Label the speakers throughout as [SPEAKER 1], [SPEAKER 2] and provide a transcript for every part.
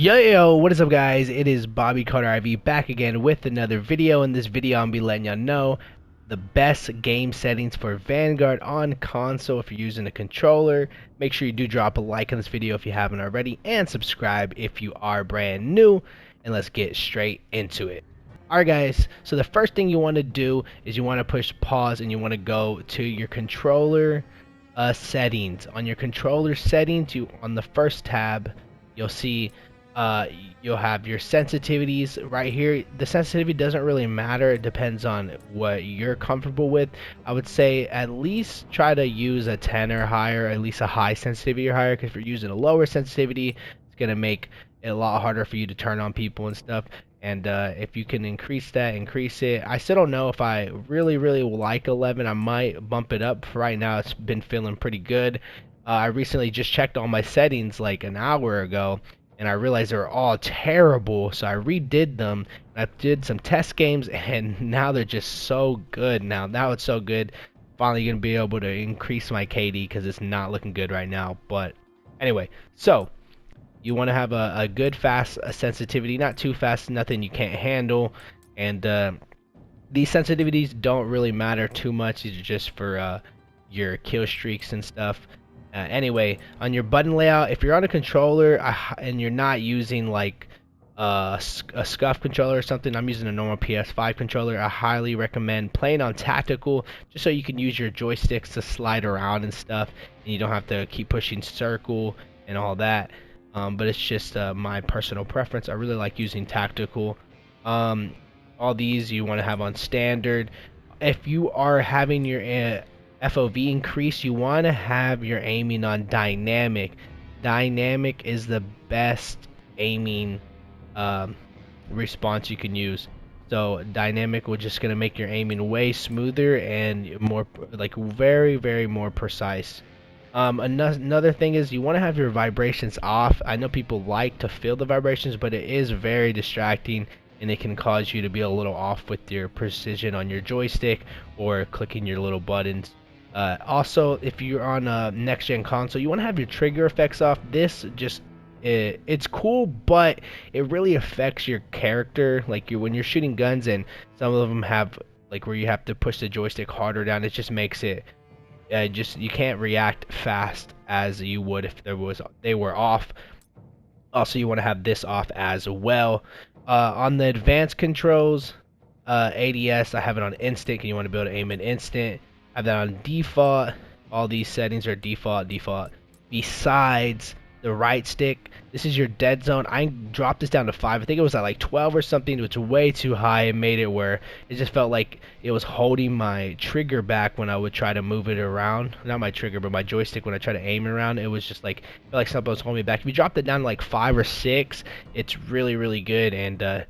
[SPEAKER 1] Yo, what is up guys? It is BobbyCarterIV back again with another video. In this video, I'm going to be letting y'all know the best game settings for Vanguard on console if you're using a controller. Make sure you do drop a like on this video if you haven't already, and subscribe if you are brand new, and let's get straight into it. Alright guys, so the first thing you want to do is you want to push pause and you want to go to your controller settings. On your controller settings, on the first tab, you'll see you'll have your sensitivities right here. The sensitivity doesn't really matter. It depends on what you're comfortable with. I would say at least try to use a 10 or higher, at least a high sensitivity or higher, because if you're using a lower sensitivity, it's going to make it a lot harder for you to turn on people and stuff. And if you can increase that, increase it. I still don't know if I really like 11. I might bump it up. For right now, it's been feeling pretty good. I recently just checked all my settings like an hour ago, and I realized they were all terrible, so I redid them. I did some test games, and now they're just so good. Now it's so good. Finally gonna be able to increase my KD because it's not looking good right now. But anyway, so you want to have a good fast sensitivity, not too fast, nothing you can't handle, and these sensitivities don't really matter too much. These are just for your kill streaks and stuff. Anyway, on your button layout, if you're on a controller and you're not using like a scuff controller or something, I'm using a normal PS5 controller. I highly recommend playing on tactical, just so you can use your joysticks to slide around and stuff, and you don't have to keep pushing circle and all that. But it's just my personal preference. I really like using tactical. All these you want to have on standard. If you are having your FOV increase, you want to have your aiming on dynamic. Dynamic is the best aiming response you can use. So dynamic will just gonna make your aiming way smoother and more like very more precise. Another thing is you want to have your vibrations off. I know people like to feel the vibrations, but it is very distracting, and it can cause you to be a little off with your precision on your joystick or clicking your little buttons. Also, if you're on a next-gen console, you want to have your trigger effects off. This just it's cool, but it really affects your character. Like when you're shooting guns, and some of them have like where you have to push the joystick harder down. It just makes it you can't react fast as you would if they were off. Also, you want to have this off as well. On the advanced controls, ADS, I have it on instant, and you want to be able to aim in instant. I have that on default. All these settings are default. Besides the right stick, this is your dead zone. I dropped this down to 5. I think it was at like 12 or something. It was way too high. It made it where it just felt like it was holding my trigger back when I would try to move it around. Not my trigger, but my joystick when I try to aim around. It was just like, felt like something was holding me back. If you drop it down to like 5 or 6, it's really good, and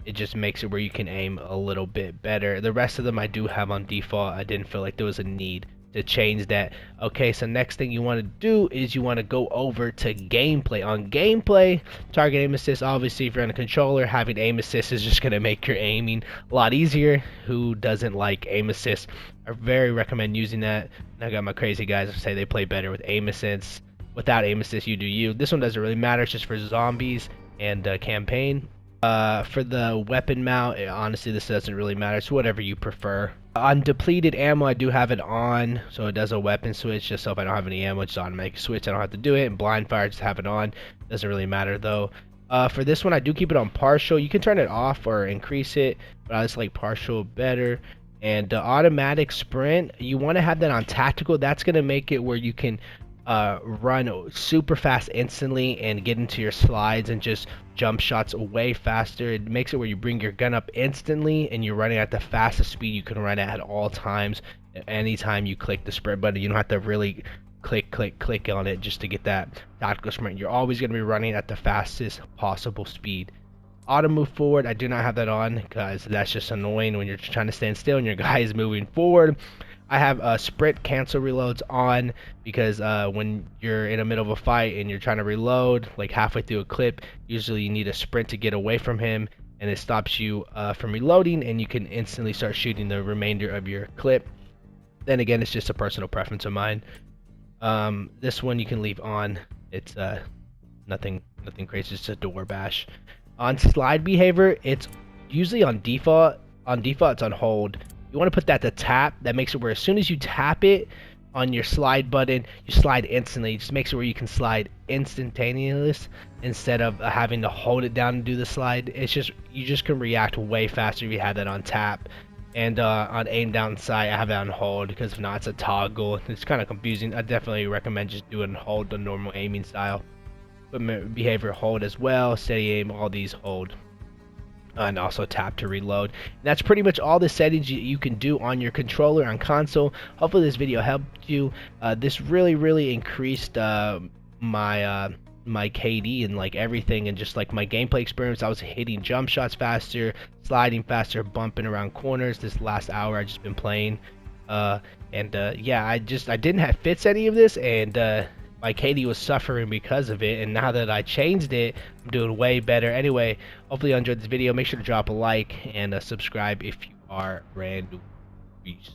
[SPEAKER 1] it just makes it where you can aim a little bit better. The rest of them I do have on default. I didn't feel like there was a need to change that. Okay, so next thing you want to do is you want to go over to gameplay. On gameplay, target aim assist, obviously if you're on a controller, having aim assist is just going to make your aiming a lot easier. Who doesn't like aim assist? I very recommend using that. I got my crazy guys who say they play better with aim assist. Without aim assist, you do you. This one doesn't really matter. It's just for zombies and campaign. For the weapon mount, honestly, this doesn't really matter. It's whatever you prefer. On depleted ammo, I do have it on, so it does a weapon switch. Just so if I don't have any ammo, it's automatic switch. I don't have to do it. And blind fire, just have it on. Doesn't really matter though. For this one, I do keep it on partial. You can turn it off or increase it, but I just like partial better. And automatic sprint, you want to have that on tactical. That's gonna make it where you can run super fast instantly and get into your slides and just jump shots way faster. It makes it where you bring your gun up instantly and you're running at the fastest speed you can run at all times. Anytime you click the sprint button, you don't have to really click on it just to get that tactical sprint. You're always going to be running at the fastest possible speed. Auto move forward, I do not have that on because that's just annoying when you're trying to stand still and your guy is moving forward. I have sprint cancel reloads on because when you're in the middle of a fight and you're trying to reload like halfway through a clip, usually you need a sprint to get away from him, and it stops you from reloading, and you can instantly start shooting the remainder of your clip. Then again, it's just a personal preference of mine. This one you can leave on. It's nothing Nothing crazy, just a door bash. On slide behavior, it's usually on default. On default, it's on hold. You want to put that to tap. That makes it where as soon as you tap it on your slide button, you slide instantly. It just makes it where you can slide instantaneous instead of having to hold it down and do the slide. It's just, you just can react way faster if you have that on tap. And on aim down sight, I have it on hold, because if not, it's a toggle. It's kind of confusing. I definitely recommend just doing hold, the normal aiming style. Equipment behavior, hold as well. Steady aim, all these hold. And also tap to reload. And that's pretty much all the settings you can do on your controller on console. Hopefully this video helped you. This really increased my KD and like everything, and just like my gameplay experience. I was hitting jump shots faster, sliding faster, bumping around corners. This last hour I just been playing, yeah, I didn't have fits any of this, and my KD was suffering because of it. And now that I changed it, I'm doing way better. Anyway, hopefully you enjoyed this video. Make sure to drop a like and subscribe if you are brand new. Peace.